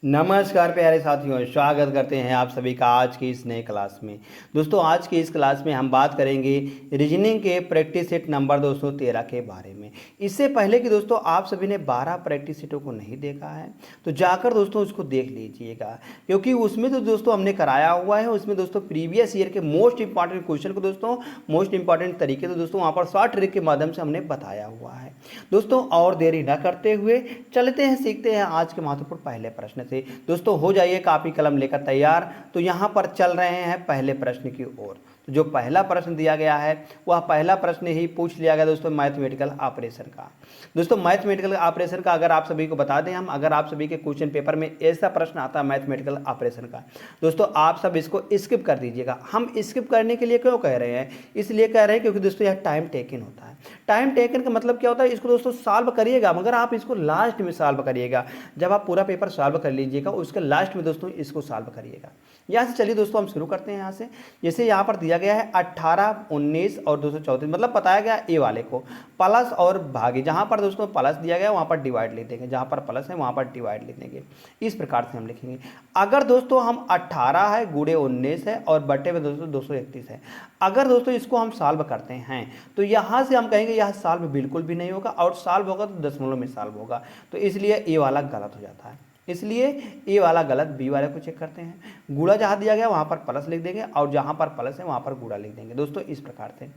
नमस्कार प्यारे साथियों, स्वागत करते हैं आप सभी का आज की इस नए क्लास में। दोस्तों आज की इस क्लास में हम बात करेंगे रीजनिंग के प्रैक्टिस सेट नंबर 213 के बारे में। इससे पहले कि दोस्तों आप सभी ने 12 प्रैक्टिस सेटों को नहीं देखा है तो जाकर दोस्तों उसको देख लीजिएगा, क्योंकि उसमें तो दोस्तों हमने कराया हुआ है। उसमें दोस्तों प्रीवियस ईयर के मोस्ट इंपॉर्टेंट क्वेश्चन को दोस्तों मोस्ट इंपॉर्टेंट तरीके से दोस्तों वहाँ पर शॉर्ट ट्रिक के माध्यम से हमने बताया हुआ है। दोस्तों और देरी न करते हुए चलते हैं, सीखते हैं आज के महत्वपूर्ण पहले प्रश्न से। दोस्तों हो जाइए कापी कलम लेकर तैयार। तो यहाँ पर चल रहे हैं पहले प्रश्न की ओर। तो जो पहला प्रश्न दिया गया है वह पहला प्रश्न ही पूछ लिया गया दोस्तों मैथमेटिकल ऑपरेशन का। दोस्तों मैथमेटिकल ऑपरेशन का अगर आप सभी को बता दें हम, अगर आप सभी के क्वेश्चन पेपर में ऐसा प्रश्न आता है मैथमेटिकल ऑपरेशन का, दोस्तों आप सब इसको स्किप कर दीजिएगा। हम स्किप करने के लिए क्यों कह रहे हैं? इसलिए कह रहे हैं क्योंकि दोस्तों यह टाइम टेकन होता है। टाइम टेकन का मतलब क्या होता है? इसको दोस्तों सॉल्व करिएगा, मगर आप इसको लास्ट में सॉल्व करिएगा। जब आप पूरा पेपर सॉल्व कर लीजिएगा उसके लास्ट में दोस्तों इसको सॉल्व करिएगा। यहाँ से चलिए दोस्तों हम शुरू करते हैं। यहाँ से जैसे यहाँ पर दिया गया है 18, 19 और 234, मतलब बताया गया ए वाले को प्लस और भागे। जहाँ पर दोस्तों प्लस दिया गया वहाँ पर डिवाइड लिख देंगे, जहाँ पर प्लस है वहाँ पर डिवाइड लिख देंगे। इस प्रकार से हम लिखेंगे। अगर दोस्तों हम 18 है गुणे 19 है और बटे में दोस्तों 231 है, अगर दोस्तों इसको हम सॉल्व करते हैं तो यहाँ से हम कहेंगे यह सॉल्व बिल्कुल भी नहीं होगा, और सॉल्व होगा तो दशमलव में सॉल्व होगा। तो इसलिए ए वाला गलत हो जाता है, इसलिए ए वाला गलत। बी वाले को चेक करते हैं। गुणा जहाँ दिया गया वहाँ पर प्लस लिख देंगे और जहाँ पर प्लस है वहाँ पर गुणा लिख देंगे। दोस्तों इस प्रकार से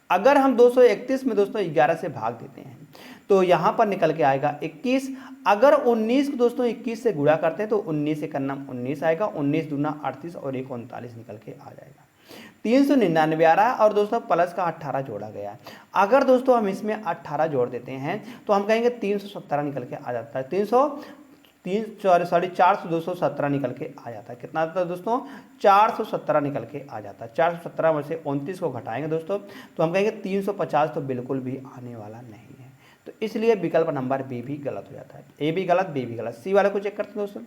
अगर हम 231 में दोस्तों 11 से भाग देते हैं तो यहाँ पर निकल के आएगा 21। अगर 19 को दोस्तों 21 से गुणा करते हैं तो 19 से करना 19 आएगा, 19 दूना 38 और 1 39 निकल के आ जाएगा। 399 आ रहा है और दोस्तों प्लस का 18 जोड़ा गया है। अगर दोस्तों हम इसमें 18 जोड़ देते हैं तो हम कहेंगे 317 निकल के आ जाता है। 417 निकल के आ जाता है। कितना आता है दोस्तों? 417 निकल के आ जाता है। 417 में से 29 को घटाएंगे दोस्तों तो हम कहेंगे 350 तो बिल्कुल भी आने वाला नहीं है। तो इसलिए विकल्प नंबर बी भी गलत हो जाता है। ए भी गलत, बी भी गलत। सी वाले को चेक करते हैं दोस्तों।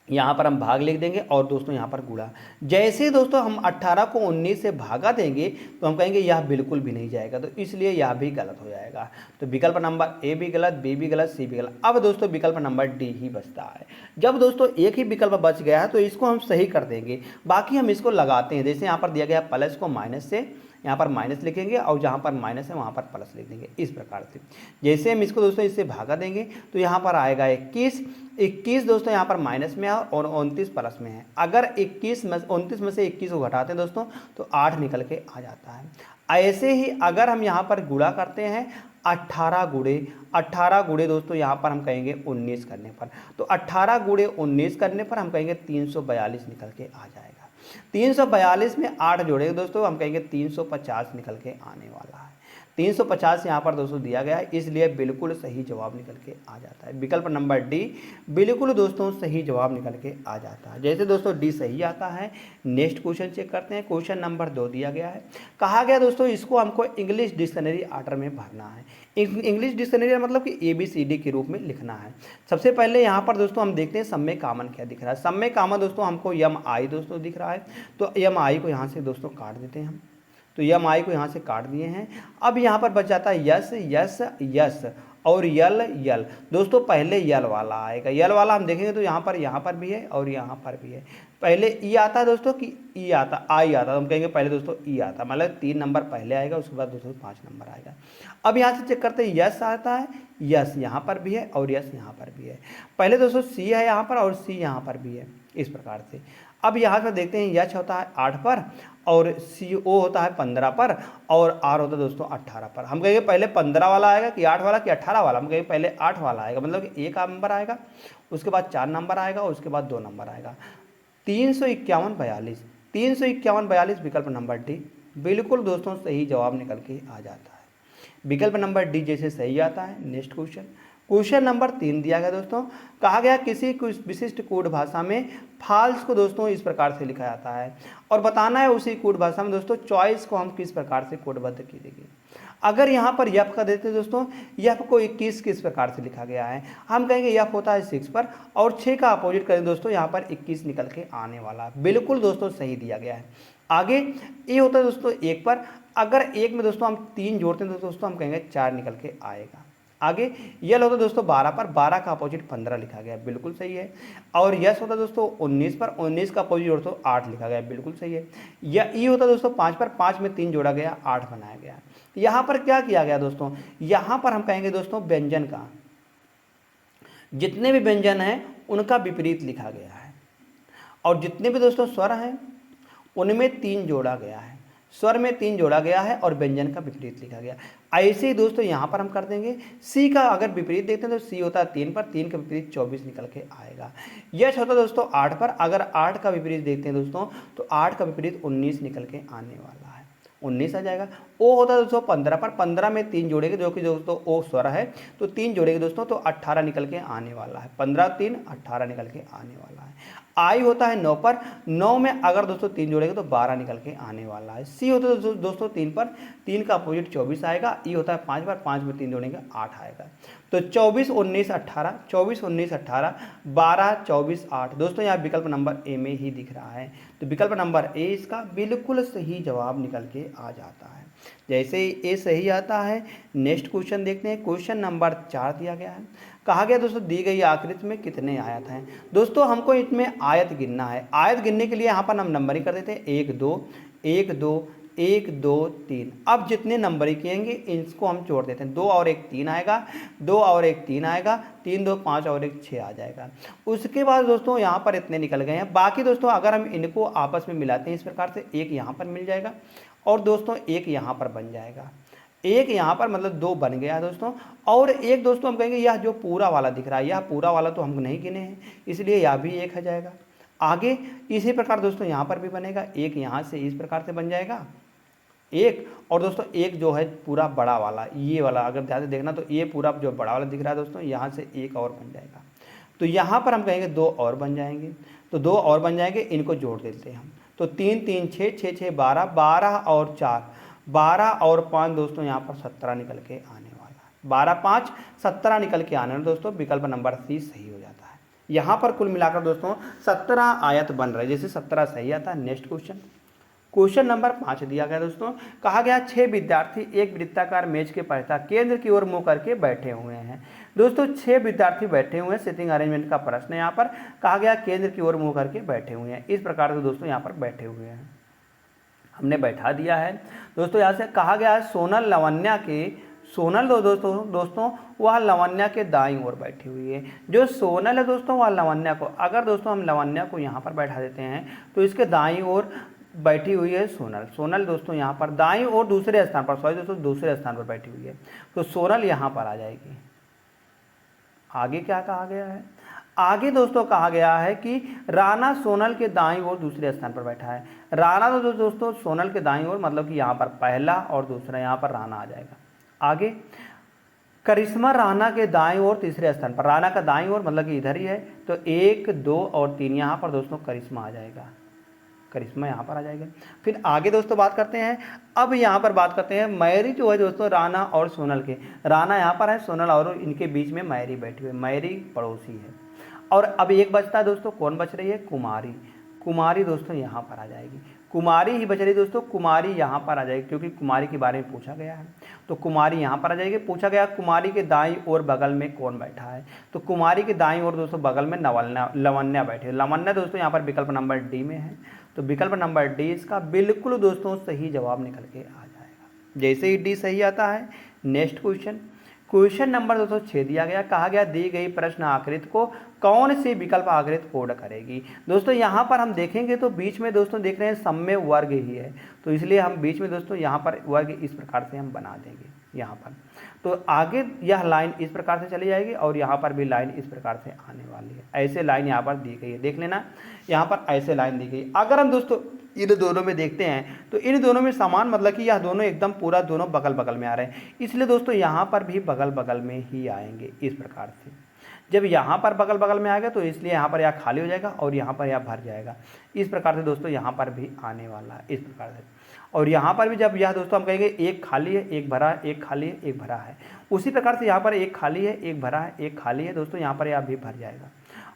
यहाँ पर हम भाग लिख देंगे और दोस्तों यहाँ पर गुणा। जैसे दोस्तों हम 18 को 19 से भागा देंगे तो हम कहेंगे यह बिल्कुल भी नहीं जाएगा, तो इसलिए यह भी गलत हो जाएगा। तो विकल्प नंबर ए भी गलत, बी भी गलत, सी भी गलत। अब दोस्तों विकल्प नंबर डी ही बचता है। जब दोस्तों एक ही विकल्प बच गया है तो इसको हम सही कर देंगे, बाकी हम इसको लगाते हैं। जैसे यहाँ पर दिया गया प्लस को माइनस से यहाँ पर माइनस लिखेंगे और जहाँ पर माइनस है वहाँ पर प्लस लिख देंगे। इस प्रकार से जैसे हम इसको दोस्तों इससे भागा देंगे तो यहाँ पर आएगा 21 दोस्तों यहाँ पर माइनस में है और 29 प्लस में है। अगर 29 में से 21 को घटाते हैं दोस्तों तो 8 निकल के आ जाता है। ऐसे ही अगर हम यहाँ पर गुणा करते हैं 18 गुणे दोस्तों यहाँ पर हम कहेंगे 19 करने पर, तो 18 गुणे 19 करने पर हम कहेंगे 342 निकल के आ जाएगा। 342 में 8 जोड़ेंगे दोस्तों हम कहेंगे 350 निकल के आने वाला है। 350 यहाँ पर दोस्तों दिया गया है, इसलिए बिल्कुल सही जवाब निकल के आ जाता है। विकल्प नंबर डी बिल्कुल दोस्तों सही जवाब निकल के आ जाता है। जैसे दोस्तों डी सही आता है, नेक्स्ट क्वेश्चन चेक करते हैं। क्वेश्चन नंबर 2 दिया गया है। कहा गया दोस्तों इसको हमको इंग्लिश डिक्शनरी ऑर्डर में भरना है। इंग्लिश डिक्शनरी मतलब कि ABCD के रूप में लिखना है। सबसे पहले यहाँ पर दोस्तों हम देखते हैं सब में कॉमन क्या दिख रहा है। सब में कॉमन दोस्तों हमको MI दोस्तों दिख रहा है, तो MI को यहाँ से दोस्तों काट देते हैं हम। तो MI को यहाँ से काट दिए हैं। अब यहाँ पर बच जाता है यस यस यस और यल। दोस्तों पहले यल वाला आएगा। यल वाला हम देखेंगे तो यहाँ पर भी है और यहाँ पर भी है। पहले ई आता है दोस्तों कि ई आता, आई आता, तो हम कहेंगे पहले दोस्तों ई आता, मतलब 3 नंबर पहले आएगा, उसके बाद दोस्तों 5 नंबर आएगा। अब यहाँ से चेक करते हैं यस आता है, यस यहाँ पर भी है और यस यहाँ पर भी है। पहले दोस्तों सी है यहाँ पर और सी यहाँ पर भी है। इस प्रकार से अब यहाँ से देखते हैं यच होता है 8 पर और CO होता है 15 पर और R होता है दोस्तों 18 पर। हम कहेंगे पहले 15 वाला आएगा कि 8 वाला कि 18 वाला? हम कहेंगे पहले 8 वाला आएगा, मतलब कि 1 नंबर आएगा, उसके बाद 4 नंबर आएगा, उसके बाद 2 नंबर आएगा। 351 42 विकल्प नंबर डी बिल्कुल दोस्तों सही जवाब निकल के आ जाता है। विकल्प नंबर डी जैसे सही आता है। नेक्स्ट क्वेश्चन नंबर 3 दिया गया दोस्तों। कहा गया किसी विशिष्ट कोड भाषा में फॉल्स को दोस्तों इस प्रकार से लिखा जाता है और बताना है उसी कोड भाषा में दोस्तों चॉइस को हम किस प्रकार से कोडबद्ध कीजिए। अगर यहाँ पर यफ का देते दोस्तों, यफ को 21 किस प्रकार से लिखा गया है? हम कहेंगे यफ होता है 6 पर और 6 का अपोजिट करें दोस्तों यहाँ पर 21 निकल के आने वाला है। बिल्कुल दोस्तों सही दिया गया है। आगे ए होता है दोस्तों 1 पर। अगर 1 में दोस्तों हम 3 जोड़ते हैं तो दोस्तों हम कहेंगे 4 निकल के आएगा। आगे यल होता दोस्तों 12 पर, 12 का अपोजिट 15 लिखा गया, बिल्कुल सही है। और यस होता दोस्तों 19 पर, 19 का अपोजिट दोस्तों 8 लिखा गया, बिल्कुल सही है। या ई होता दोस्तों 5 पर, 5 में 3 जोड़ा गया, 8 बनाया गया। यहाँ पर क्या किया गया दोस्तों, यहाँ पर हम कहेंगे दोस्तों व्यंजन का, जितने भी व्यंजन हैं उनका विपरीत लिखा गया है, और जितने भी दोस्तों स्वर हैं उनमें 3 जोड़ा गया है, स्वर में 3 जोड़ा गया है और व्यंजन का विपरीत लिखा गया। ऐसे ही दोस्तों यहाँ पर हम कर देंगे। सी का अगर विपरीत देखते हैं तो सी होता है 3 पर, 3 का विपरीत 24 निकल के आएगा। यश होता है दोस्तों 8 पर, अगर 8 का विपरीत देखते हैं दोस्तों तो 8 का विपरीत 19 निकल के आने वाला है, 19 आ जाएगा। ओ होता है दोस्तों 15 पर, 15 में 3 जोड़ेंगे जो कि दोस्तों ओ स्वर है, तो 3 जोड़ेंगे दोस्तों तो 18 निकल के आने वाला है, 15 3 18 निकल के आने वाला है। आई होता है 9 पर, 9 में अगर दोस्तों 3 जोड़ेंगे तो 12 निकल के आने वाला है। सी होता है दोस्तों 3 पर, 3 का अपोजिट 24 आएगा। ई होता है 5 पर, 5 में 3 जोड़ेंगे 8 आएगा। तो 24 19 18, 24 19 18, 12 24 8 दोस्तों यहाँ विकल्प नंबर ए में ही दिख रहा है, तो विकल्प नंबर ए इसका बिल्कुल सही जवाब निकल के आ जाता है। जैसे ही ए सही आता है, नेक्स्ट क्वेश्चन देखते हैं। क्वेश्चन नंबर 4 दिया गया है, कहा गया दोस्तों दी गई आकृति में कितने आयत हैं। दोस्तों हमको इसमें आयत गिनना है। आयत गिनने के लिए यहाँ पर हम नंबरिंग कर देते हैं, 1 2 1 2 1 2 3। अब जितने नंबरिंग किएंगे इनको हम जोड़ देते हैं, 2 और 1 3 आएगा, 2 और 1 3 आएगा, 3 2 5 और 1 6 आ जाएगा। उसके बाद दोस्तों यहाँ पर इतने निकल गए हैं। बाकी दोस्तों अगर हम इनको आपस में मिलाते हैं इस प्रकार से, एक यहाँ पर मिल जाएगा और दोस्तों एक यहाँ पर बन जाएगा, एक यहाँ पर मतलब 2 बन गया दोस्तों, और एक दोस्तों हम कहेंगे यह जो पूरा वाला दिख रहा है, यह पूरा वाला तो हम नहीं गिने हैं इसलिए यह भी 1 हो जाएगा। आगे इसी प्रकार दोस्तों यहाँ पर भी बनेगा, एक यहाँ से इस प्रकार से बन जाएगा एक, और दोस्तों एक जो है पूरा बड़ा वाला, ये वाला अगर ध्यान से देखना तो ये पूरा जो बड़ा वाला दिख रहा है दोस्तों, यहाँ से एक और बन जाएगा। तो यहाँ पर हम कहेंगे 2 और बन जाएंगे, तो 2 और बन जाएंगे, इनको जोड़ देते हैं हम। तो 3 3 6 6 6 12, 12 और 4 12 और 5 दोस्तों यहाँ पर 17 निकल के आने वाला है, 12 5 17 निकल के आने वाला दोस्तों, विकल्प नंबर सी सही हो जाता है। यहाँ पर कुल मिलाकर दोस्तों 17 आयत बन रहे, जैसे 17 सही आता है। नेक्स्ट क्वेश्चन, क्वेश्चन नंबर 5 दिया गया दोस्तों, कहा गया 6 विद्यार्थी एक वृत्ताकार मेज के पहता केंद्र की ओर मुंह करके बैठे हुए हैं। दोस्तों 6 विद्यार्थी बैठे हुए हैं, सिटिंग अरेंजमेंट का प्रश्न है। यहाँ पर कहा गया केंद्र की ओर मुंह करके बैठे हुए हैं, इस प्रकार से दोस्तों यहाँ पर बैठे हुए हैं, हमने बैठा दिया है दोस्तों। यहाँ से कहा गया है सोनल लवन्या के, सोनल दोस्तों वह लवन्या के दाईं ओर बैठी हुई है। जो सोनल है दोस्तों वह लवन्या को, अगर दोस्तों हम लवन्या को यहाँ पर बैठा देते हैं तो इसके दाईं ओर बैठी हुई है सोनल। सोनल दोस्तों यहाँ पर दाईं ओर दूसरे स्थान पर, सॉरी दोस्तों दूसरे स्थान पर बैठी हुई है, तो सोनल यहाँ पर आ जाएगी। आगे क्या कहा गया है, आगे दोस्तों कहा गया है कि राणा सोनल के दाईं ओर दूसरे स्थान पर बैठा है। राणा तो दोस्तों सोनल के दाईं ओर मतलब कि यहाँ पर पहला और दूसरा, यहाँ पर राणा आ जाएगा। आगे करिश्मा राणा के दाईं ओर तीसरे स्थान पर, राणा का दाईं ओर मतलब कि इधर ही है, तो 1 2 और 3 यहाँ पर दोस्तों करिश्मा आ जाएगा, करिश्मा यहाँ पर आ जाएगा। फिर आगे दोस्तों बात करते हैं, अब यहाँ पर बात करते हैं मैरी जो है दोस्तों राणा और सोनल के, राणा यहाँ पर है, सोनल और इनके बीच में मैरी बैठी हुई है, मैरी पड़ोसी है। और अब एक बचता है दोस्तों, कौन बच रही है, कुमारी। कुमारी दोस्तों यहाँ पर आ जाएगी, कुमारी ही बच रही दोस्तों, कुमारी यहाँ पर आ जाएगी क्योंकि कुमारी के बारे में पूछा गया है, तो कुमारी यहाँ पर आ जाएगी। पूछा गया कुमारी के दाईं ओर बगल में कौन बैठा है, तो कुमारी के दाईं ओर दोस्तों बगल में लवन्या बैठे। लवन्या दोस्तों यहाँ पर विकल्प नंबर डी में है, तो विकल्प नंबर डी इसका बिल्कुल दोस्तों सही जवाब निकल के आ जाएगा। जैसे ही डी सही आता है, नेक्स्ट क्वेश्चन, क्वेश्चन नंबर 206 दिया गया, कहा गया दी गई प्रश्न आकृति को कौन सी विकल्प आकृति पूर्ण करेगी। दोस्तों यहाँ पर हम देखेंगे तो बीच में दोस्तों देख रहे हैं सम्य वर्ग ही है, तो इसलिए हम बीच में दोस्तों यहाँ पर वर्ग इस प्रकार से हम बना देंगे यहाँ पर, तो आगे यह लाइन इस प्रकार से चली जाएगी और यहाँ पर भी लाइन इस प्रकार से आने वाली है। ऐसे लाइन यहाँ पर दी गई है, देख लेना यहाँ पर ऐसे लाइन दी गई। अगर हम दोस्तों इन दोनों में देखते हैं तो इन दोनों में समान मतलब कि यह दोनों एकदम पूरा दोनों बगल बगल में आ रहे हैं, इसलिए दोस्तों यहाँ पर भी बगल बगल में ही आएंगे इस प्रकार से। जब यहाँ पर बगल बगल में आएगा तो इसलिए यहाँ पर यह खाली हो जाएगा और यहाँ पर यह भर जाएगा, इस प्रकार से दोस्तों यहाँ पर भी आने वाला है इस प्रकार से। और यहाँ पर भी जब यह दोस्तों हम कहेंगे एक खाली है एक भरा है, एक खाली है एक भरा है, उसी प्रकार से यहाँ पर एक खाली है एक भरा है एक खाली है दोस्तों, यहाँ पर यह भी भर जाएगा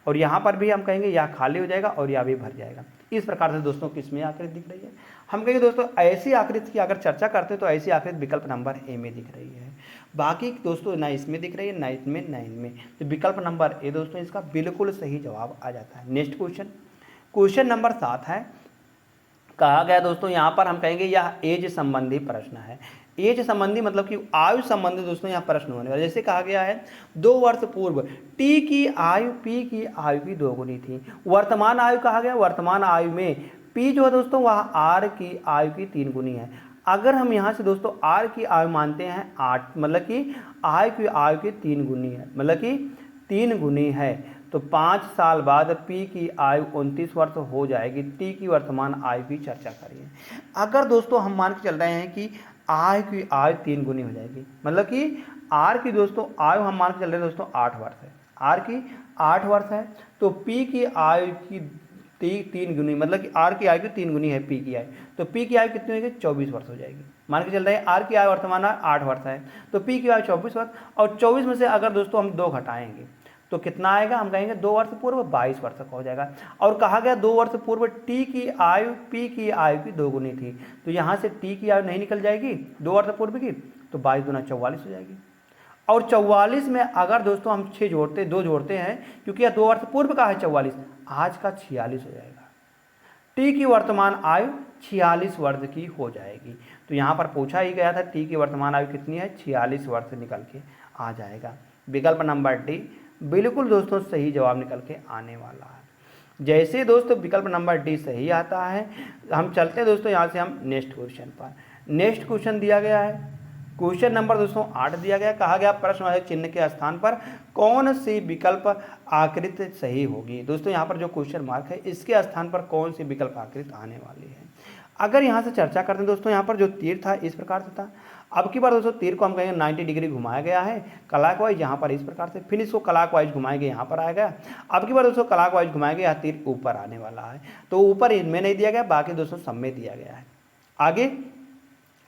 और यहाँ पर भी हम कहेंगे यह खाली हो जाएगा और यह भी भर जाएगा। इस प्रकार से दोस्तों किसमें आकृति दिख रही है? हम कहेंगे दोस्तों ऐसी आकृति की अगर चर्चा करते हैं तो ऐसी आकृति विकल्प नंबर ए में दिख रही है। बाकी दोस्तों ना इसमें दिख रही है, ना इसमें, ना इनमें, तो विकल्प नंबर ए दोस्तों इसका बिल्कुल सही जवाब आ जाता है। नेक्स्ट क्वेश्चन, क्वेश्चन नंबर 7 है, कहा गया दोस्तों यहाँ पर हम कहेंगे यह एज संबंधी प्रश्न है। एज संबंधी मतलब कि आयु संबंधी दोस्तों यहाँ प्रश्न होने वाला। जैसे कहा गया है 2 वर्ष पूर्व टी की आयु पी की आयु की 2 गुनी थी। वर्तमान आयु कहा गया, वर्तमान आयु में पी जो है दोस्तों वह आर की आयु की 3 गुनी है। अगर हम यहाँ से दोस्तों आर की आयु मानते हैं 8, मतलब कि आयु की 3 गुनी है, मतलब कि 3 गुनी है, तो 5 साल बाद पी की आयु 29 वर्ष हो जाएगी। टी की वर्तमान आयु की चर्चा करिए। अगर दोस्तों हम मान के चल रहे हैं कि आयु की आयु 3 गुनी हो जाएगी, मतलब कि आर की दोस्तों आयु हम मान के चल रहे हैं दोस्तों 8 वर्ष है, आर की 8 वर्ष है, तो पी की आयु की 3 गुनी, मतलब कि आर की आयु की 3 गुनी है पी की आयु, तो पी की आयु कितनी होगी? 24 वर्ष हो जाएगी। मान के चल रहे हैं आर की आयु वर्तमान 8 वर्ष है, तो पी की आयु 24 वर्ष, और 24 में से अगर दोस्तों हम 2 घटाएंगे तो कितना आएगा? हम कहेंगे 2 वर्ष पूर्व 22 वर्ष का हो जाएगा। और कहा गया 2 वर्ष पूर्व टी की आयु पी की आयु की 2 गुनी थी, तो यहाँ से टी की आयु नहीं निकल जाएगी 2 वर्ष पूर्व की, तो 22 दूना 44 हो जाएगी। और 44 में अगर दोस्तों हम 2 जोड़ते हैं, क्योंकि यह 2 वर्ष पूर्व का है 44, आज का 46 हो जाएगा। टी की वर्तमान आयु 46 वर्ष की हो जाएगी। तो यहाँ पर पूछा ही गया था टी की वर्तमान आयु कितनी है? 46 वर्ष निकल के आ जाएगा। विकल्प नंबर डी बिल्कुल दोस्तों सही जवाब निकल के आने वाला है। जैसे दोस्तों विकल्प नंबर डी सही आता है, हम चलते हैं दोस्तों यहाँ से हम नेक्स्ट क्वेश्चन पर। नेक्स्ट क्वेश्चन दिया गया है, क्वेश्चन नंबर दोस्तों 8 दिया गया। कहा गया प्रश्नवाचक चिन्ह के स्थान पर कौन सी विकल्प आकृति सही होगी? दोस्तों यहाँ पर जो क्वेश्चन मार्क है इसके स्थान पर कौन सी विकल्प आकृति आने वाली है? अगर यहाँ से चर्चा करते हैं दोस्तों, यहाँ पर जो तीर था इस प्रकार से था। अब की बार दोस्तों तीर को हम कहेंगे 90 डिग्री घुमाया गया है क्लॉकवाइज, यहाँ पर इस प्रकार से, फिर इसको क्लॉकवाइज घुमाएंगे, यहाँ पर आएगा। अब की बार दोस्तों क्लॉकवाइज घुमाएंगे, यह तीर ऊपर आने वाला है, तो ऊपर इनमें नहीं दिया गया, बाकी दोस्तों सब में दिया गया है। आगे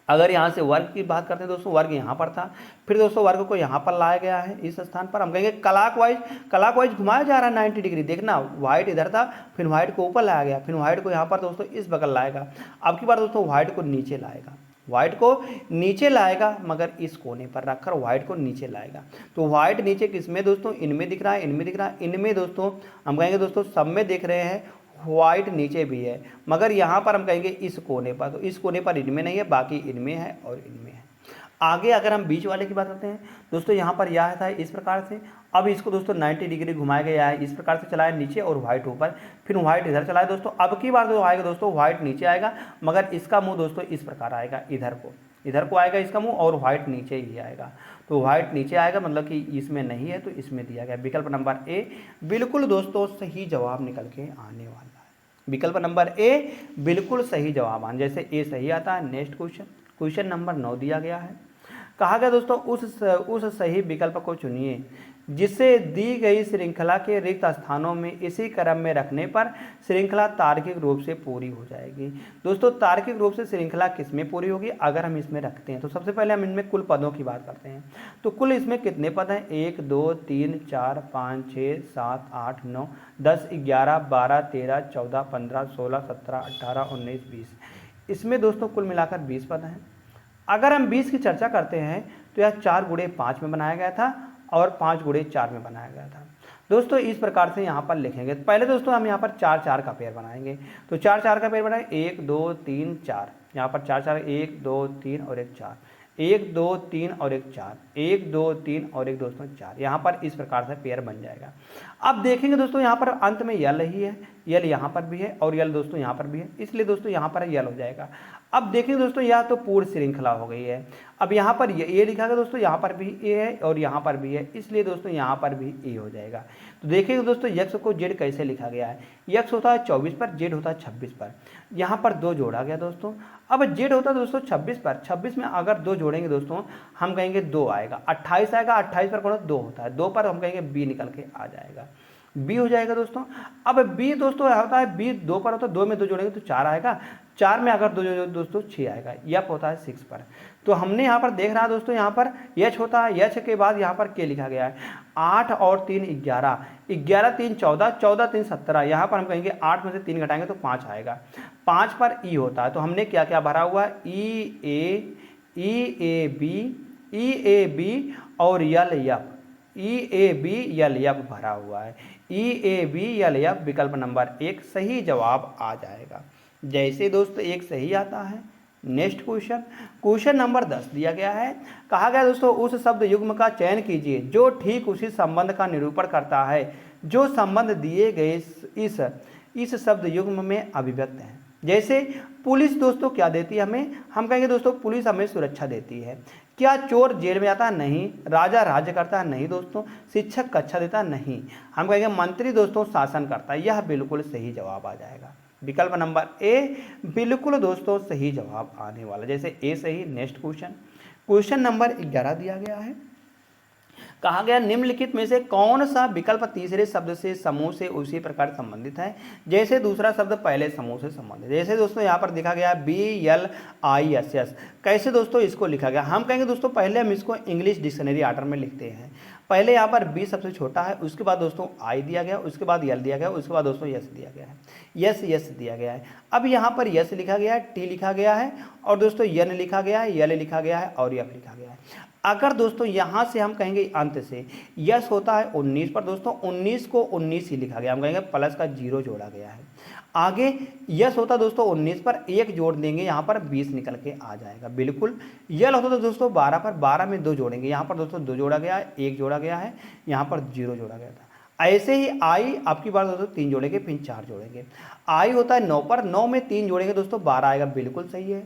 अगर यहाँ से वर्ग की बात करते हैं दोस्तों, वर्ग यहाँ पर था, फिर दोस्तों वर्ग को यहाँ पर लाया गया है इस स्थान पर, हम कहेंगे क्लॉकवाइज घुमाया जा रहा है 90 डिग्री। देखना व्हाइट इधर था, फिर व्हाइट को ऊपर लाया गया, फिर व्हाइट को यहाँ पर दोस्तों इस बगल लाएगा। अब की बार दोस्तों व्हाइट को नीचे लाएगा, व्हाइट को नीचे लाएगा, मगर इस कोने पर रखकर व्हाइट को नीचे लाएगा। तो व्हाइट नीचे किसमें दोस्तों? इनमें दिख रहा है, इनमें दिख रहा है, इनमें दोस्तों हम कहेंगे दोस्तों सब में देख रहे हैं, व्हाइट नीचे भी है, मगर यहाँ पर हम कहेंगे इस कोने पर, तो इस कोने पर इनमें नहीं है, बाकी इनमें है और इनमें है। आगे अगर हम बीच वाले की बात करते हैं दोस्तों, यहाँ पर यह था इस प्रकार से, अब इसको दोस्तों 90 डिग्री घुमाया गया है, इस प्रकार से चलाया नीचे और व्हाइट ऊपर, फिर व्हाइट इधर चलाया दोस्तों। अब की बार जो आएगा दोस्तों व्हाइट नीचे आएगा, मगर इसका मुंह दोस्तों इस प्रकार आएगा, इधर को आएगा इसका मुंह, और व्हाइट नीचे ही आएगा। तो व्हाइट नीचे आएगा, मतलब कि इसमें नहीं है तो इसमें दिया गया। विकल्प नंबर ए बिल्कुल दोस्तों सही जवाब निकल के आने वाला है। विकल्प नंबर ए बिल्कुल सही जवाब आने, जैसे ए सही आता है। नेक्स्ट क्वेश्चन, क्वेश्चन नंबर 9 दिया गया है। कहा गया दोस्तों उस सही विकल्प को चुनिए जिसे दी गई श्रृंखला के रिक्त स्थानों में इसी क्रम में रखने पर श्रृंखला तार्किक रूप से पूरी हो जाएगी। दोस्तों तार्किक रूप से श्रृंखला किस में पूरी होगी? अगर हम इसमें रखते हैं तो सबसे पहले हम इनमें कुल पदों की बात करते हैं। तो कुल इसमें कितने पद हैं? 1 2 3 4 5 6 7 8 9 10 11 12 13 14 15 16 17 18 19 20, इसमें दोस्तों कुल मिलाकर 20 पद हैं। अगर हम 20 की चर्चा करते हैं तो यह 4 गुणे 5 में बनाया गया था और 5 गुणे 4 में बनाया गया था। दोस्तों इस प्रकार से यहाँ पर लिखेंगे। पहले दोस्तों हम यहाँ पर 4 4 का पेयर बनाएंगे, तो 4 4 का पेयर बनाए 1 2 3 4, यहाँ पर 4 4 1 2 3 और 1 4, 1 2 3 और 1 4, 1 2 3 और 1 दोस्तों 4, यहाँ पर इस प्रकार से पेयर बन जाएगा। अब देखेंगे दोस्तों यहाँ पर अंत में यल ही है, यल यहाँ पर भी है और यल दोस्तों यहाँ पर भी है, इसलिए दोस्तों यहाँ पर यल हो जाएगा। अब देखेंगे दोस्तों यह तो पूर्ण श्रृंखला हो गई है। अब यहाँ पर ये लिखा गया दोस्तों, यहाँ पर भी ए है और यहाँ पर भी है, इसलिए दोस्तों यहाँ पर भी ए हो जाएगा। तो देखिए दोस्तों यक्स को जेड कैसे लिखा गया है, यक्स होता है 24 पर, जेड होता है 26 पर, यहाँ पर 2 जोड़ा गया दोस्तों। अब जेड होता है दोस्तों 26 पर, 26 में अगर 2 जोड़ेंगे दोस्तों हम कहेंगे 2 आएगा, 28 आएगा, 28 पर कौन 2 होता है, 2 पर हम कहेंगे बी निकल के आ जाएगा। बी हो जाएगा दोस्तों। अब बी दोस्तों होता है बी 2 पर होता है, 2 में 2 जोड़ेंगे तो 4 आएगा, 4 में अगर 2 जोड़ेंगे दोस्तों 6 आएगा। एफ होता है 6 पर। तो हमने यहाँ पर देख रहा है दोस्तों, यहाँ पर एच होता है, एच के बाद यहाँ पर के लिखा गया है। 8 और 3 11, 11 3 14, 14 3 17। यहाँ पर हम कहेंगे 8 में से 3 घटाएंगे तो 5 आएगा। 5 पर ई होता है, तो हमने क्या क्या भरा हुआ है, ई ए बी और L F, E A B L F भरा हुआ है। E A B L F विकल्प नंबर 1 सही जवाब आ जाएगा। जैसे दोस्तों एक सही आता है। नेक्स्ट क्वेश्चन, क्वेश्चन नंबर 10 दिया गया है। कहा गया दोस्तों उस शब्द युग्म का चयन कीजिए जो ठीक उसी संबंध का निरूपण करता है जो संबंध दिए गए इस शब्द युग्म में अभिव्यक्त है। जैसे पुलिस दोस्तों क्या देती है हमें, हम कहेंगे दोस्तों पुलिस हमें सुरक्षा देती है। क्या चोर जेल में जाता है, नहीं। राजा राज्य करता है, नहीं दोस्तों। शिक्षक कक्षा देता है, नहीं। हम कहेंगे मंत्री दोस्तों शासन करता है। यह बिल्कुल सही जवाब आ जाएगा। विकल्प नंबर ए बिल्कुल दोस्तों सही जवाब आने वाला। जैसे ए सही। नेक्स्ट क्वेश्चन, क्वेश्चन नंबर 11 दिया गया है। कहा गया निम्नलिखित में से कौन सा विकल्प तीसरे शब्द से समूह से उसी प्रकार संबंधित है जैसे दूसरा शब्द पहले समूह से संबंधित। जैसे दोस्तों यहाँ पर दिखा गया BLISS। कैसे दोस्तों इसको लिखा गया, हम कहेंगे दोस्तों पहले हम इसको इंग्लिश डिक्शनरी ऑर्डर में लिखते हैं। पहले यहाँ पर बी सबसे छोटा है, उसके बाद दोस्तों आई दिया गया, उसके बाद यल दिया गया, उसके बाद दोस्तों यस दिया गया है। यस दिया गया है। अब यहाँ पर यस लिखा गया है, टी लिखा गया है और दोस्तों यन लिखा गया है, यल लिखा गया है और यफ लिखा गया है। अगर दोस्तों यहाँ से हम कहेंगे अंत से यस होता है 19 पर, दोस्तों 19 को 19 ही लिखा गया, हम कहेंगे प्लस का 0 जोड़ा गया है। आगे यस होता दोस्तों 19 पर 1 जोड़ देंगे, यहाँ पर 20 निकल के आ जाएगा बिल्कुल। यल होता तो दोस्तों 12 पर 12 में 2 जोड़ेंगे, यहाँ पर दोस्तों 2 जोड़ा गया है, 1 जोड़ा गया है, यहाँ पर 0 जोड़ा गया था। ऐसे ही आई आपकी बार दोस्तों 3 जोड़ेंगे, फिर 4 जोड़ेंगे। आई होता है 9 पर, 9 में 3 जोड़ेंगे दोस्तों 12 आएगा, बिल्कुल सही है।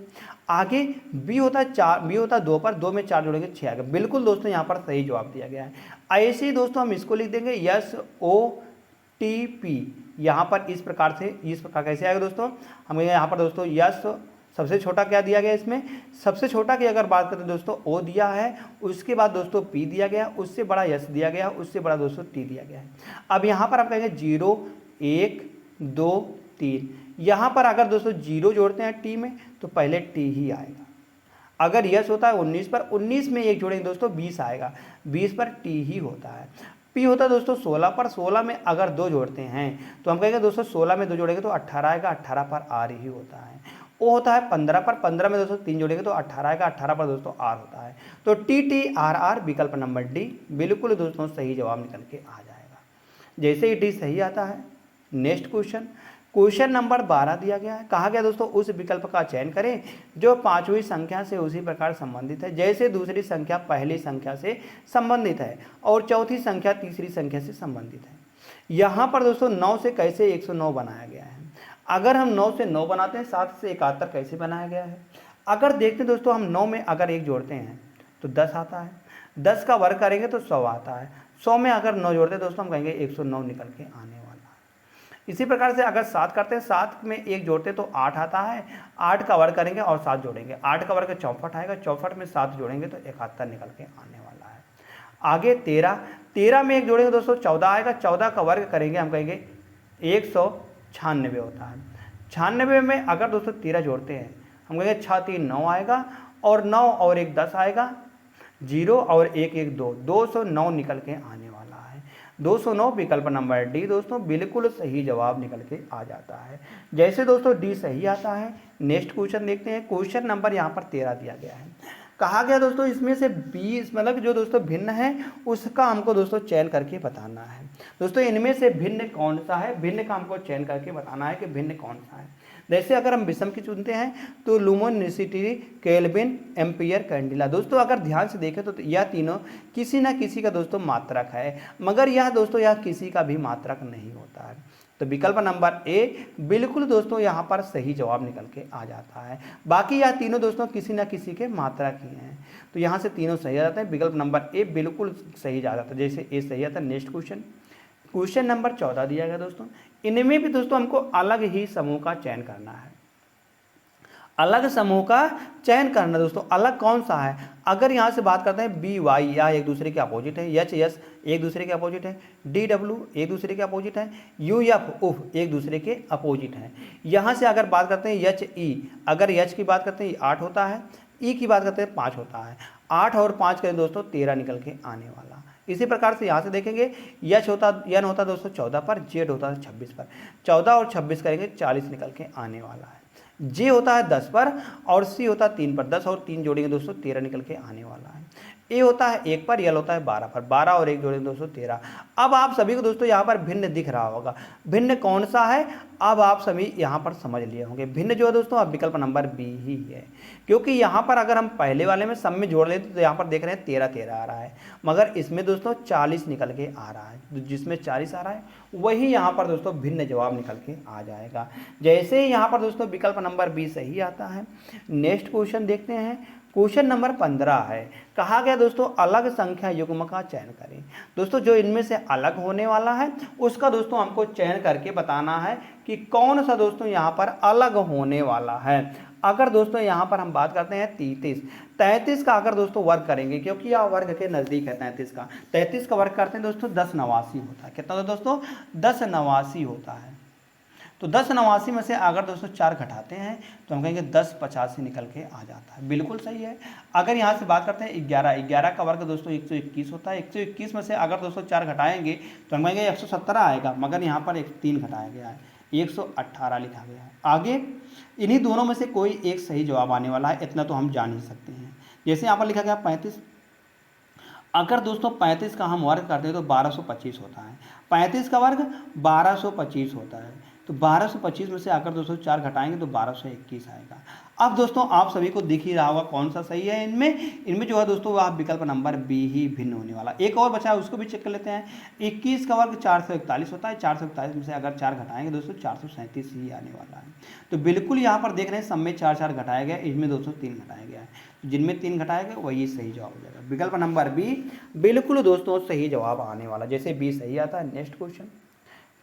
आगे बी होता है 4, बी होता है 2 पर, 2 में 4 जोड़ेंगे 6 आएगा, बिल्कुल दोस्तों यहाँ पर सही जवाब दिया गया है। ऐसे ही दोस्तों हम इसको लिख देंगे SOTP। यहाँ पर इस प्रकार कैसे आएगा दोस्तों, हम यहाँ पर दोस्तों यस सबसे छोटा क्या दिया गया, इसमें सबसे छोटा की अगर बात करें दोस्तों ओ दिया है, उसके बाद दोस्तों पी दिया गया, उससे बड़ा यस दिया गया, उससे बड़ा दोस्तों टी दिया गया है। अब यहाँ पर आप कहेंगे 0 1 2 3, यहाँ पर अगर दोस्तों 0 जोड़ते हैं टी में तो पहले टी ही आएगा। अगर यस होता है 19 पर, 19 में 1 जोड़ेंगे दोस्तों 20 आएगा, 20 पर टी ही होता है। पी होता है दोस्तों 16 पर, 16 में अगर 2 जोड़ते हैं तो हम कहेंगे दोस्तों 16 में 2 जोड़ेंगे तो 18 आएगा, 18 पर आर ही होता है। ओ होता है 15 पर, 15 में दोस्तों 3 जोड़ेंगे तो 18 आएगा, 18 पर दोस्तों आर होता है। तो TTRR विकल्प नंबर डी बिल्कुल दोस्तों सही जवाब निकल के आ जाएगा। जैसे ही डी सही आता है। नेक्स्ट क्वेश्चन, क्वेश्चन नंबर 12 दिया गया है। कहा गया दोस्तों उस विकल्प का चयन करें जो पांचवी संख्या से उसी प्रकार संबंधित है जैसे दूसरी संख्या पहली संख्या से संबंधित है और चौथी संख्या तीसरी संख्या से संबंधित है। यहाँ पर दोस्तों 9 से कैसे 109 बनाया गया है। अगर हम 9 से 9 बनाते हैं, 7 से 71 कैसे बनाया गया है। अगर देखते हैं दोस्तों हम 9 में अगर 1 जोड़ते हैं तो 10 आता है, 10 का वर्ग करेंगे तो 100 आता है, 100 में अगर 9 जोड़ते हैं दोस्तों हम कहेंगे 109 निकल के आने वाला है। इसी प्रकार से अगर 7 करते हैं, 7 में 1 जोड़ते हैं तो 8 आता है, 8 का वर्ग करेंगे और 7 जोड़ेंगे, 8 का वर्ग 64 आएगा, 64 में 7 जोड़ेंगे तो 71 निकल के आने वाला है। आगे 13 में 1 जोड़ेंगे दोस्तों 14 आएगा, 14 का वर्ग करेंगे हम कहेंगे 196 होता है। 96 में अगर दोस्तों 13 जोड़ते हैं हम कहेंगे 6 3 9 आएगा और 9 और 1 10 आएगा, 0 और 1 1 2, 209 निकल के आने वाला है। 209 विकल्प नंबर डी दोस्तों बिल्कुल सही जवाब निकल के आ जाता है। जैसे दोस्तों डी सही आता है। नेक्स्ट क्वेश्चन देखते हैं। क्वेश्चन नंबर यहाँ पर 13 दिया गया है। कहा गया दोस्तों इसमें से 20 मतलब जो दोस्तों भिन्न है उसका हमको दोस्तों चयन करके बताना है। दोस्तों इनमें से भिन्न कौन सा है, भिन्न का हमको चयन करके बताना है कि भिन्न कौन सा है। जैसे अगर हम विषम की चुनते हैं तो लुमिनोसिटी, केल्विन, एम्पियर, कैंडिला। दोस्तों अगर ध्यान से देखें तो यह तीनों किसी ना किसी का दोस्तों मात्रक है, मगर यह दोस्तों यह किसी का भी मात्रक नहीं होता है। तो विकल्प नंबर ए बिल्कुल दोस्तों यहाँ पर सही जवाब निकल के आ जाता है। बाकी यह तीनों दोस्तों किसी न किसी के मात्रक ही हैं, तो यहाँ से तीनों सही आ जाते हैं। विकल्प नंबर ए बिल्कुल सही जा जाता है, जैसे ए सही आता है। नेक्स्ट क्वेश्चन, क्वेश्चन नंबर 14 दिया गया दोस्तों। इनमें भी दोस्तों हमको अलग ही समूह का चयन करना है। अलग समूह का चयन करना दोस्तों। अलग कौन सा है, अगर यहाँ से बात करते हैं बी वाई या एक दूसरे के अपोजिट है, एच एस एक दूसरे के अपोजिट है, डी डब्ल्यू एक दूसरे के अपोजिट है, यू एफ उफ एक दूसरे के अपोजिट है। यहाँ से अगर बात करते हैं एच ई, अगर एच की बात करते हैं 8 होता है, ई की बात करते हैं 5 होता है। 8 और 5 करें दोस्तों 13 निकल के आने वाला। इसी प्रकार से यहाँ से देखेंगे एच होता एन होता दोस्तों 14 पर, जेड होता है 26 पर, 14 और 26 करेंगे 40 निकल के आने वाला है। जे होता है 10 पर और सी होता है 3 पर, 10 और 3 जोड़ेंगे दोस्तों 13 निकल के आने वाला है। ए होता है 1 पर, यल होता है 12 पर, 12 और 1 जोड़ेंगे दोस्तों 13। अब आप सभी को दोस्तों यहाँ पर भिन्न दिख रहा होगा, भिन्न कौन सा है अब आप सभी यहाँ पर समझ लिए होंगे। भिन्न जो है दोस्तों अब विकल्प नंबर बी ही है, क्योंकि यहाँ पर अगर हम पहले वाले में सब में जोड़ लेते तो यहाँ पर देख रहे हैं 13 आ रहा है, मगर इसमें दोस्तों 40 निकल के आ रहा है। तो जिसमें 40 आ रहा है वही यहाँ पर दोस्तों भिन्न जवाब निकल के आ जाएगा। जैसे ही यहाँ पर दोस्तों विकल्प नंबर बी सही आता है। नेक्स्ट क्वेश्चन देखते हैं, क्वेश्चन नंबर 15 है। कहा गया दोस्तों अलग संख्या युग्म का चयन करें। दोस्तों जो इनमें से अलग होने वाला है उसका दोस्तों हमको चयन करके बताना है कि कौन सा दोस्तों यहाँ पर अलग होने वाला है। अगर दोस्तों यहाँ पर हम बात करते हैं 33 का अगर दोस्तों वर्ग करेंगे, क्योंकि यह वर्ग के नज़दीक है 33 का वर्ग करते हैं दोस्तों 1089 होता है। कितना दोस्तों 1089 होता है। तो 1089 में से अगर दोस्तों 4 घटाते हैं तो हम कहेंगे 1085 निकल के आ जाता है। बिल्कुल सही है। अगर यहाँ से बात करते हैं 11 का वर्ग दोस्तों 121 होता है। 121 में से अगर दोस्तों 4 घटाएंगे तो हम कहेंगे 117 आएगा, मगर यहाँ पर 3 घटाया गया है, 118 लिखा गया है। आगे इन्हीं दोनों में से कोई एक सही जवाब आने वाला है, इतना तो हम जान ही सकते हैं। जैसे यहाँ पर लिखा गया 35, अगर दोस्तों 35 का हम वर्ग करते हैं तो 1225 होता है। 35 का वर्ग 1225 होता है। तो 1225 में से अगर दोस्तों 4 घटाएंगे तो 1221 आएगा। अब दोस्तों आप सभी को दिख ही रहा होगा कौन सा सही है। इनमें जो है दोस्तों वह विकल्प नंबर बी ही भिन्न होने वाला। एक और बचा है उसको भी चेक कर लेते हैं। 21 का वर्ग 441 होता है। 441 में से अगर 4 घटाएंगे दोस्तों 437 ही आने वाला है। तो बिल्कुल यहाँ पर देख रहे हैं सब में 4 घटाया गया, इसमें दोस्तों 3 घटाया गया है। तो जिनमें 3 घटाया गया वही सही जवाब हो जाएगा। विकल्प नंबर बी बिल्कुल दोस्तों सही जवाब आने वाला। जैसे बी सही आता है। नेक्स्ट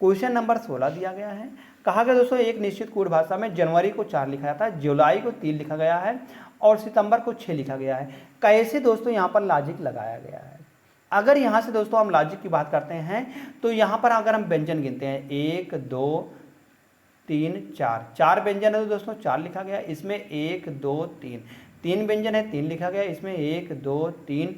क्वेश्चन नंबर 16 दिया गया है। कहा गया दोस्तों एक निश्चित कोड भाषा में जनवरी को 4 लिखा जाता है, जुलाई को 3 लिखा गया है और सितंबर को 6 लिखा गया है। कैसे दोस्तों यहाँ पर लॉजिक लगाया गया है। अगर यहाँ से दोस्तों हम लॉजिक की बात करते हैं तो यहाँ पर अगर हम व्यंजन गिनते हैं 1 2 3 4 व्यंजन है तो दोस्तों 4 लिखा गया। इसमें 1 2 3 व्यंजन है, 3 लिखा गया। इसमें 1 2 3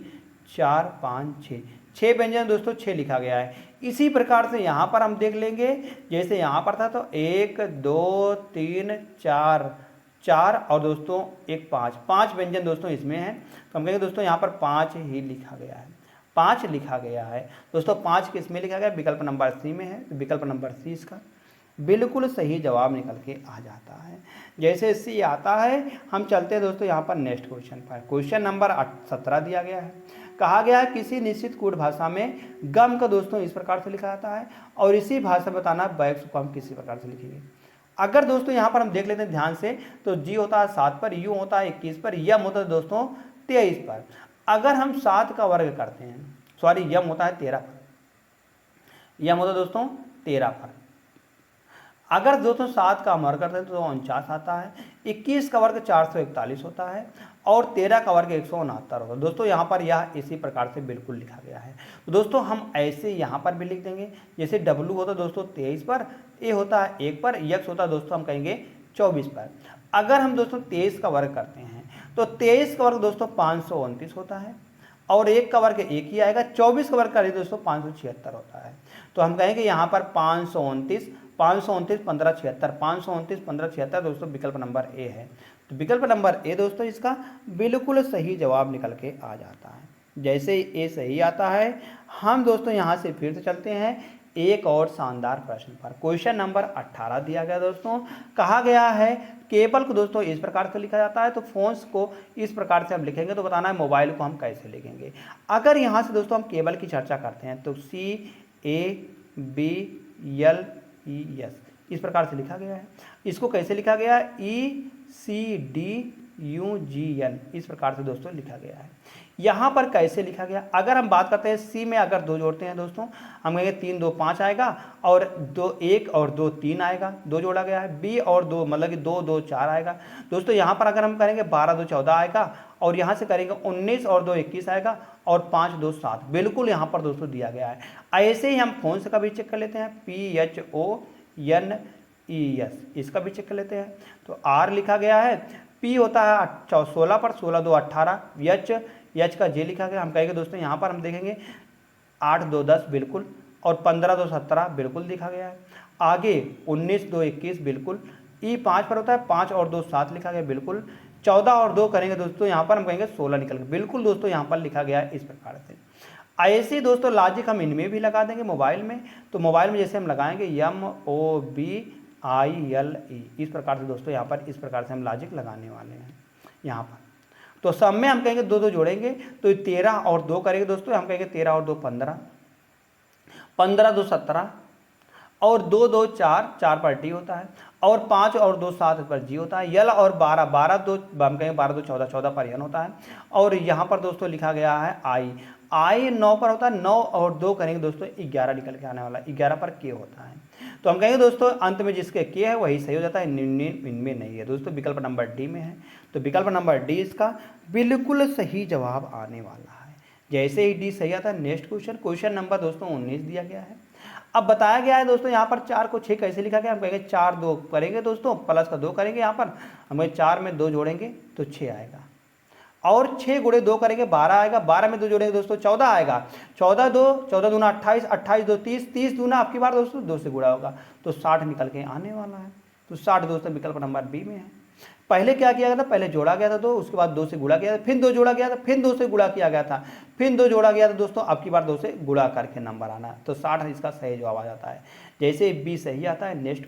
4 5 6 व्यंजन दोस्तों 6 लिखा गया है। इसी प्रकार से यहाँ पर हम देख लेंगे, जैसे यहाँ पर था तो 1 2 3 4 और दोस्तों एक 5 व्यंजन दोस्तों इसमें है। तो हम कहेंगे दोस्तों यहाँ पर 5 ही लिखा गया है, 5 लिखा गया है दोस्तों। 5 किस में लिखा गया, विकल्प नंबर सी में है। तो विकल्प नंबर सी इसका बिल्कुल सही जवाब निकल के आ जाता है। जैसे सी आता है हम चलते हैं दोस्तों यहाँ पर नेक्स्ट क्वेश्चन पर। क्वेश्चन नंबर 17 दिया गया है। कहा गया है किसी निश्चित कोड भाषा में गम का दोस्तों इस प्रकार से लिखा जाता है और इसी भाषा बताना बैक्स को हम किसी प्रकार से लिखेंगे। अगर दोस्तों यहाँ पर हम देख लेते हैं ध्यान से तो जी होता है 7 पर, यू होता है 21 पर, यम होता है दोस्तों 23 पर। अगर हम 7 का वर्ग करते हैं, सॉरी यम होता है 13 पर, यम होता है दोस्तों 13 पर। अगर दोस्तों 7 का हम वर्ग करते हैं तो 49 आता है। 21 का वर्ग 441 होता है और 13 का वर्ग 169 होता है। दोस्तों यहाँ पर यह इसी प्रकार से बिल्कुल लिखा गया है। तो दोस्तों हम ऐसे यहाँ पर भी लिख देंगे। जैसे डब्लू होता है दोस्तों 23 पर, ए होता है 1 पर, यक्स होता है दोस्तों हम कहेंगे 24 पर। अगर हम दोस्तों 23 का वर्ग करते हैं तो 23 का वर्ग दोस्तों 529 होता है और 1 का वर्ग 1 ही आएगा। 24 का वर्ग करें दोस्तों 576 होता है। तो हम कहेंगे यहाँ पर 529 15 76 529 15 76 दोस्तों विकल्प नंबर ए है। तो विकल्प नंबर ए दोस्तों इसका बिल्कुल सही जवाब निकल के आ जाता है। जैसे ए सही आता है हम दोस्तों यहाँ से फिर से चलते हैं एक और शानदार प्रश्न पर। क्वेश्चन नंबर 18 दिया गया दोस्तों। कहा गया है केबल को दोस्तों इस प्रकार से लिखा जाता है, तो फोन्स को इस प्रकार से हम लिखेंगे। तो बताना है मोबाइल को हम कैसे लिखेंगे। अगर यहाँ से दोस्तों हम केबल की चर्चा करते हैं तो CABL ES इस प्रकार से लिखा गया है। इसको कैसे लिखा गया है, ECDUGN इस प्रकार से दोस्तों लिखा गया है। यहाँ पर कैसे लिखा गया, अगर हम बात करते हैं सी में अगर 2 जोड़ते हैं दोस्तों, हम कहेंगे 3 2 5 आएगा, और 2 1 और 2 3 आएगा, 2 जोड़ा गया है। बी और 2 मतलब कि 2 2 4 आएगा दोस्तों। यहाँ पर अगर हम करेंगे 12 2 14 आएगा, और यहाँ से करेंगे 19 और 2 21 आएगा, और 5 2 7 बिल्कुल यहाँ पर दोस्तों दिया गया है। ऐसे ही हम फोन से का भी चेक कर लेते हैं, PHONES इसका भी चेक कर लेते हैं। तो आर लिखा गया है, पी होता है 16 पर, 16 2 18, एच का जे लिखा गया। हम कहेंगे दोस्तों यहाँ पर हम देखेंगे 8 2 10 बिल्कुल, और 15 2 17 बिल्कुल लिखा गया है। आगे 19 2 21 बिल्कुल, ई 5 पर होता है, 5 और 2 7 लिखा गया बिल्कुल। 14 और 2 करेंगे दोस्तों, यहाँ पर हम कहेंगे 16 निकल गया बिल्कुल दोस्तों, यहाँ पर लिखा गया है इस प्रकार से। ऐसे ही दोस्तों लॉजिक हम इनमें भी लगा देंगे मोबाइल में। तो मोबाइल में जैसे हम लगाएंगे MOBILE, इस प्रकार से दोस्तों यहाँ पर इस प्रकार से हम लॉजिक लगाने वाले हैं यहाँ पर। तो सब में हम कहेंगे 2 2 जोड़ेंगे, तो 13 और 2 करेंगे दोस्तों, हम कहेंगे 13 और 2 15, 15 2 17, और 2 2 4, 4 पर टी होता है, और 5 और 2 7 पर जी होता है। यल और 12 12 2 हम कहेंगे 12 2 14, 14 पर यन होता है। और यहाँ पर दोस्तों लिखा गया है आई 9 पर होता है, 9 और 2 करेंगे दोस्तों 11 निकल के आने वाला, 11 पर के होता है। तो हम कहेंगे दोस्तों अंत में जिसके के है वही सही हो जाता है, इनमें नहीं है दोस्तों, विकल्प नंबर डी में है। तो विकल्प नंबर डी इसका बिल्कुल सही जवाब आने वाला है। जैसे ही डी सही आता है, नेक्स्ट क्वेश्चन नंबर दोस्तों 19 दिया गया है। अब बताया गया है दोस्तों यहाँ पर 4 को 6 कैसे लिखा गया, हम कहेंगे 4 2 करेंगे दोस्तों, प्लस का 2 करेंगे, यहाँ पर हम 4 में 2 जोड़ेंगे तो 6 आएगा, और 6 गुणे 2 करेंगे 12 आएगा, 12 में 2 जोड़ेंगे दोस्तों 14 आएगा, 14 2 14 दूना 28, 28 2 30, 30 दूना आपकी बार दोस्तों 2 से गुणा होगा, तो 60 निकल के आने वाला है। तो 60 दोस्तों विकल्प नंबर बी में है। पहले क्या किया गया था, पहले जोड़ा गया था 2, उसके बाद 2 से गुणा किया था, फिर 2 जोड़ा गया था, फिर 2 से गुणा किया गया था, फिर 2 जोड़ा गया था दोस्तों, अब की बार 2 से गुणा करके नंबर आना है। तो 60 इसका सही जवाब आ जाता है। जैसे बी सही आता है, नेक्स्ट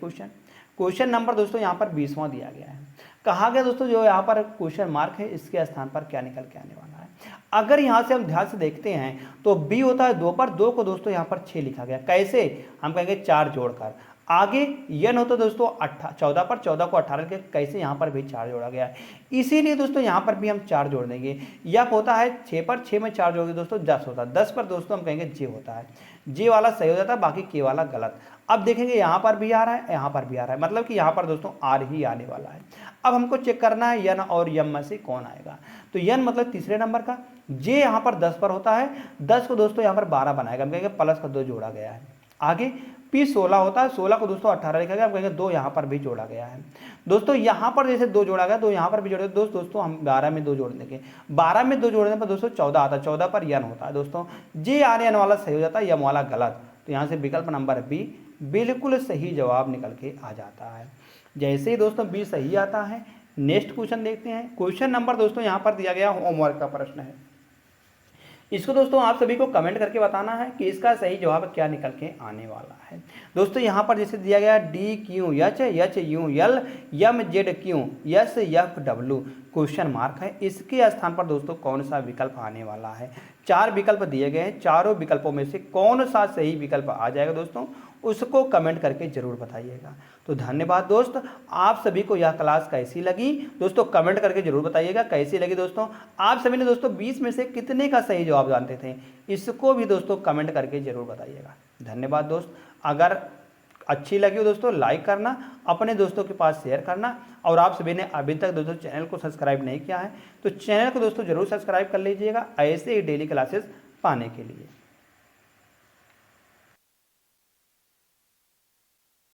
क्वेश्चन नंबर दोस्तों यहाँ पर 20वां दिया गया है। कहा गया दोस्तों जो यहाँ पर क्वेश्चन मार्क है इसके स्थान पर क्या निकल के आने वाला है। अगर यहाँ से हम ध्यान से देखते हैं तो बी होता है 2 पर, 2 को दोस्तों यहाँ पर 6 लिखा गया, कैसे, हम कहेंगे 4 जोड़कर। आगे यन होता है दोस्तों 14 पर, 14 को 18 के, कैसे यहाँ पर भी 4 जोड़ा गया है, इसीलिए दोस्तों यहाँ पर भी हम 4 जोड़ देंगे। यप होता है 6 पर, 6 में 4 जोड़ेंगे दोस्तों 10 होता है, 10 पर दोस्तों हम कहेंगे जे होता है, जे वाला सही हो जाता है, बाकी के वाला गलत। अब देखेंगे यहाँ पर भी आ रहा है, यहाँ पर भी आ रहा है, मतलब कि यहाँ पर दोस्तों आर ही आने वाला है। अब हमको चेक करना है यन और यम में से कौन आएगा। तो यन मतलब तीसरे नंबर का, जे यहाँ पर 10 पर होता है, 10 को दोस्तों यहाँ पर 12 बनाएगा, हम कहेंगे प्लस का 2 जोड़ा गया है। आगे पी 16 होता है, 16 को दोस्तों 18 लिखा गया, हम कहेंगे 2 यहाँ पर भी जोड़ा गया है दोस्तों। यहाँ पर जैसे 2 जोड़ा गया, 2 यहाँ पर भी जोड़े दोस्तों हम 12 में 2 जोड़ देंगे, 12 में 2 जोड़ने पर दोस्तों 14 आता है, 14 पर यन होता है दोस्तों, जे आने यन वाला सही हो जाता है, यम वाला गलत। तो यहाँ से विकल्प नंबर बी बिल्कुल सही जवाब निकल के आ जाता है। जैसे ही दोस्तों बी सही आता है, नेक्स्ट क्वेश्चन देखते हैं। क्वेश्चन नंबर दोस्तों यहाँ पर दिया गया होमवर्क का प्रश्न है, इसको दोस्तों आप सभी को कमेंट करके बताना है कि इसका सही जवाब क्या निकल के आने वाला है। दोस्तों यहाँ पर जैसे दिया गया D Q H, H U L, M Z Q, S F W, question mark है, इसके स्थान पर दोस्तों कौन सा विकल्प आने वाला है। 4 विकल्प दिए गए हैं, चारों विकल्पों में से कौन सा सही विकल्प आ जाएगा दोस्तों, उसको कमेंट करके जरूर बताइएगा। तो धन्यवाद दोस्त, आप सभी को यह क्लास कैसी लगी दोस्तों कमेंट करके जरूर बताइएगा कैसी लगी दोस्तों। आप सभी ने दोस्तों 20 में से कितने का सही जवाब जानते थे, इसको भी दोस्तों कमेंट करके जरूर बताइएगा। धन्यवाद दोस्त, अगर अच्छी लगी हो दोस्तों लाइक करना, अपने दोस्तों के पास शेयर करना, और आप सभी ने अभी तक दोस्तों चैनल को सब्सक्राइब नहीं किया है तो चैनल को दोस्तों जरूर सब्सक्राइब कर लीजिएगा ऐसे ही डेली क्लासेस पाने के लिए।